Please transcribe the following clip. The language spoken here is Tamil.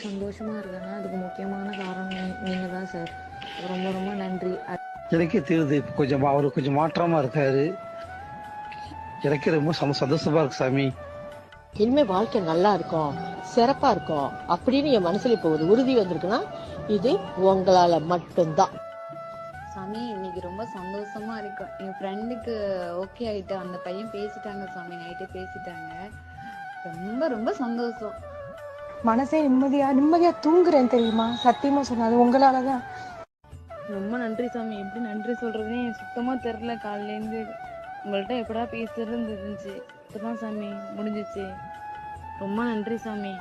சந்தோஷமா இருக்கேன்னா அதுக்கு முக்கியமான காரணம் நீங்க தான் சார். ரொம்ப ரொம்ப நன்றி. எனக்கே தெரியுது இப்போ கொஞ்சம் அவரு கொஞ்சம் மாற்றமா இருக்காரு. எனக்கே ரொம்ப சந்தோஷமா இருக்கு சாமி. இனிமே வாழ்க்கை நல்லா இருக்கும், சிறப்பா இருக்கும் அப்படின்னு என் மனசுல இப்போ ஒரு உறுதி வந்திருக்குன்னா இது உங்களால மட்டும்தான். சாமி இன்னைக்கு ரொம்ப சந்தோஷமா இருக்கும். என் ஃப்ரெண்டுக்கு ஓகே ஆயிட்டு, அந்த பையன் பேசிட்டாங்க சாமி, நைட்டே பேசிட்டாங்க. ரொம்ப ரொம்ப சந்தோஷம். மனசே நிம்மதியா தூங்குறேன் தெரியுமா? சத்தியமா சொன்னா அது உங்களாலதான். ரொம்ப நன்றி சாமி. எப்படி நன்றி சொல்றதுனே சுத்தமா தெரியல. காலையிலேருந்து உங்கள்கிட்ட எப்படா பேசுறதுன்னு இருந்துச்சு. இப்பதான் சாமி முடிஞ்சிச்சு. ரொம்ப நன்றி சாமி.